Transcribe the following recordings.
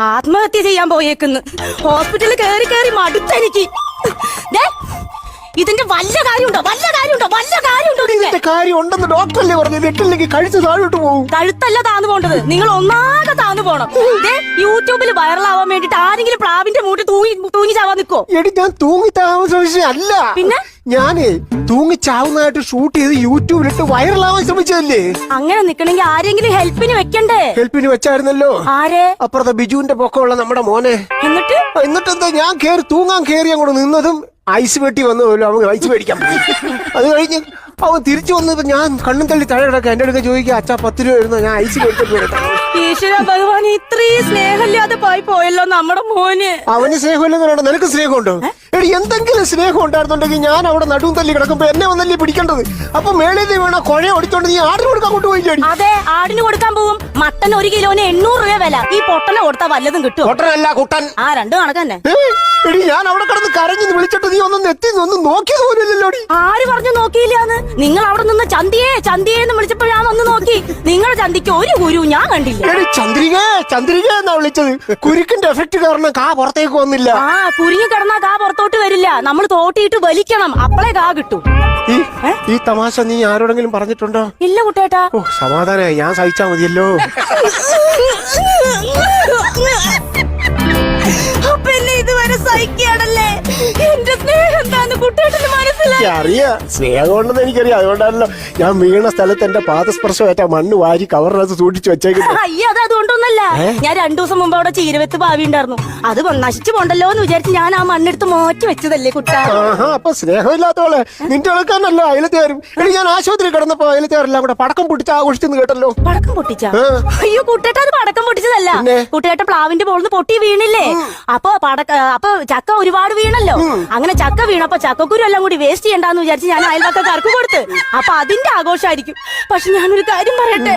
ആത്മഹത്യ ചെയ്യാൻ പോയേക്കുന്നു. ഹോസ്പിറ്റലിൽ കയറി കയറി മടുത്തെനിക്ക്. ഇതിന്റെ വല്ല കാര്യമുണ്ടോ? ഇതിന്റെ കാര്യം ഉണ്ടെന്ന് ഡോക്ടറല്ലേ പറഞ്ഞത്? എട്ടില്ലെങ്കിൽ കഴുത്ത് താഴോട്ട് പോകും. കഴുത്തല്ല താന്നു പോണ്ടത്, നിങ്ങൾ ഒന്നാകെ താന്നു പോണം. യൂട്യൂബിൽ വൈറലാവാൻ വേണ്ടിട്ട് ആരെങ്കിലും പ്ലാവിന്റെ മൂട്ടി തൂങ്ങി ചാവാൻ നിക്കോ? എടി ഞാൻ തൂങ്ങി താമസം അല്ല, പിന്നെ ഞാനേ തൂങ്ങി ചാവുന്നതായിട്ട് ഷൂട്ട് ചെയ്ത് യൂട്യൂബിലിട്ട് വൈറലാവാൻ ശ്രമിച്ചതല്ലേ. അങ്ങനെ നിക്കണെങ്കിൽ ആരെങ്കിലും ഹെൽപ്പിന് വെക്കണ്ടേ? ഹെൽപ്പിന് വെച്ചായിരുന്നല്ലോ. ആരെ? അപ്പുറത്തെ ബിജുവിന്റെ പൊക്കമുള്ള നമ്മുടെ മോനെ. എന്നിട്ടെന്താ ഞാൻ തൂങ്ങാൻ കേറി അങ്ങോട്ട് നിന്നതും ഐസ് വെട്ടി വന്നു പോലും അവൻ ഐസ് മേടിക്കാൻ പോയി. അത് കഴിഞ്ഞ് അവൻ തിരിച്ചു വന്നപ്പോ ഞാൻ കണ്ണും തള്ളി താഴെ കിടക്കാം. എന്റെ അടുക്ക ചോദിക്കുക, അച്ഛാ 10 രൂപ വരുന്നു, ഞാൻ ഐസ് മേടിച്ചിട്ട് വരട്ടെ. ഈശ്വര ഭഗവാൻ, ഇത്രയും സ്നേഹമില്ലാതെ പോയല്ലോ നമ്മുടെ മോന്. അവന് സ്നേഹമില്ലെന്നാണോ? നിനക്ക് സ്നേഹമുണ്ടോ? എടി എന്തെങ്കിലും സ്നേഹം ഉണ്ടായിരുന്നുണ്ടെങ്കിൽ ഞാൻ അവിടെ നടുവും തല്ലി കിടക്കുമ്പോ എന്നെ വന്നല്ലേ പിടിക്കേണ്ടത്. അപ്പൊ മേളിൽ വീണ കുഴ ഒടിച്ചോണ്ട് നീ ആടിന് കൊടുക്കാൻ കൊണ്ടുപോയില്ലേ? അതെ, ആടിന് കൊടുക്കാൻ പോവും. മട്ടൻ 1 കിലോന് 800 രൂപ വില. ഈ പൊട്ടനെ കൊടുത്താൽ വല്ലതും കിട്ടും. പൊട്ടനല്ല കുട്ടൻ. ആ, രണ്ടു കണക്കന്നെ. എടി ഞാൻ അവിടെ കിടന്ന് കരഞ്ഞു വിളിച്ചിട്ട് നീ ഒന്നും ഒന്ന് നോക്കിയത് പോലില്ലല്ലോ. ആര് പറഞ്ഞു നോക്കിയില്ലാന്ന്? നിങ്ങൾ അവിടെ നിന്ന് ചന്തിയേന്ന് വിളിച്ചപ്പോ ഞാൻ ഒന്ന് നോക്കി. നിങ്ങളുടെ ചന്തിക്ക് ഒരു കുരു ഞാൻ കണ്ടില്ല. എടി ചന്ദ്രിക എന്നാ വിളിച്ചത്. കുരുക്കിന്റെ എഫക്ട് കാരണം കാ പുറത്തേക്ക് വന്നില്ല. ആ, കുരുങ്ങി കിടന്നാ കാ പുറത്തോട്ട് വരില്ല. നമ്മൾ തോട്ടിയിട്ട് വലിക്കണം, അപ്പളേ കാ കിട്ടും. ഈ തമാശ നീ ആരോടെങ്കിലും പറഞ്ഞിട്ടുണ്ടോ? ഇല്ല കുട്ടേട്ടാ. ഓ, സമാധാനായി, ഞാൻ സഹിച്ചാ മതിയല്ലോ. പിന്നെ ഇതുവരെ സഹിക്കാണല്ലേ? എന്റെ സ്നേഹം എന്താന്ന് കുട്ടേട്ടന് മനസ്സിലായി? അറിയാം, സ്നേഹം ഉണ്ടെന്ന് എനിക്കറിയാം. അതുകൊണ്ടാണല്ലോ ഞാൻ വീണ സ്ഥലത്ത് എന്റെ പാദസ്പർശമായിട്ട് മണ്ണ് വാരി കവറിനകത്ത് സൂക്ഷിച്ചു വെച്ചേക്കുന്നത്. അയ്യോ, അത് അതുകൊണ്ടൊന്നല്ല. ഞാൻ 2 ദിവസം മുമ്പ് അവിടെ ചീരവെത്ത് ഭാവി ഉണ്ടായിരുന്നു. അത് നശിച്ചു പോണ്ടല്ലോ എന്ന് വിചാരിച്ച് ഞാൻ ആ മണ്ണെടുത്ത് മാറ്റി വെച്ചതല്ലേ കുട്ട. അപ്പൊ സ്നേഹമില്ലാത്തോളെ നിന്റെ ആൾക്കാരനല്ലോ അയലത്തുകാരും. എടി ഞാൻ ആശുപത്രി കിടന്നപ്പോ അയലത്തുകാരെല്ലാം കൂടെ പടക്കം പൊട്ടിച്ച് ആഘോഷിച്ചെന്ന് കേട്ടല്ലോ. പടക്കം പൊട്ടിച്ച? അയ്യോ കുട്ടേട്ട, അത് പടക്കം പൊട്ടിച്ചതല്ല. കുട്ടേട്ട പ്ലാവിന്റെ പോളിന്ന് പൊട്ടി വീണില്ലേ? അപ്പൊ ചക്ക ഒരുപാട് വീണല്ലോ. അങ്ങനെ ചക്ക വീണപ്പോ ചക്കക്കുരു എല്ലാം കൂടി വേസ്റ്റ് ചെയ്യണ്ടെന്ന് വിചാരിച്ച് ഞാൻ അയൽവക്കക്കാർക്ക് കൊടുത്ത്. അപ്പൊ അതിന്റെ ആഘോഷമായിരിക്കും. പക്ഷെ ഞാനൊരു കാര്യം പറയട്ടെ,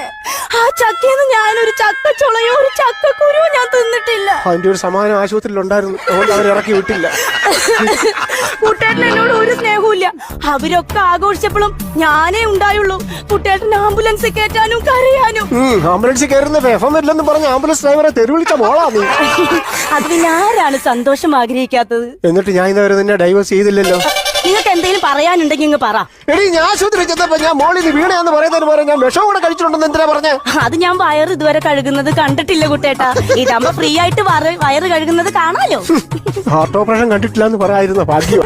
ആ ചക്കന്ന് ഞാനൊരു ചക്കച്ചുളയോ ഒരു ചക്കക്കുരുവോ ഞാൻ തിന്നിട്ടില്ല. അതിന്റെ ഒരു സമാനം ആശുപത്രിയിൽ ഉണ്ടായിരുന്നു, അതുകൊണ്ട് അവർ ഇറക്കി വിട്ടില്ല. കുട്ടേട്ടൻ എന്നോട് ഒരു സ്നേഹവും ഇല്ല. അവരൊക്കെ ആഘോഷിച്ചപ്പോഴും ഞാനേ ഉണ്ടായുള്ളൂ. കുട്ടേട്ടൻ ആംബുലൻസ് കയറ്റാനും കരയാനും. ആംബുലൻസ് കയറുന്ന എഫം വരില്ലെന്ന് പറഞ്ഞ ആംബുലൻസ് ഡ്രൈവറെ തെരുവിളിച്ച മോളാ നീ. അത് പിന്നെ ആരാണ് സന്തോഷം ആഗ്രഹിക്കാത്തത്? എന്നിട്ട് ഞാൻ ഇതുവരെ നിന്നെ ഡൈവേഴ്സ് ചെയ്തില്ലല്ലോ. നിങ്ങൾക്ക് എന്തെങ്കിലും പറയാനുണ്ടെങ്കിൽ ഇങ്ങ് പറ. എടി ഞാൻ ആശുപത്രി ചെന്നപ്പോ ഞാൻ മോളിൽ വീണയാന്ന് പറയുന്നതിന് പറയാൻ ഞാൻ വിഷം കൂടെ കഴിച്ചിട്ടുണ്ടെന്ന് എന്തിനാ പറഞ്ഞേ? അത് ഞാൻ വയറ് ഇതുവരെ കഴുകുന്നത് കണ്ടിട്ടില്ല കുട്ടേട്ടാ. ഇതാകുമ്പോ ഫ്രീ ആയിട്ട് വയറ് കഴുകുന്നത് കാണാലോ. ഹാർട്ട് ഓപ്പറേഷൻ കണ്ടിട്ടില്ല എന്ന് പറയായിരുന്നു ഭാഗ്യം.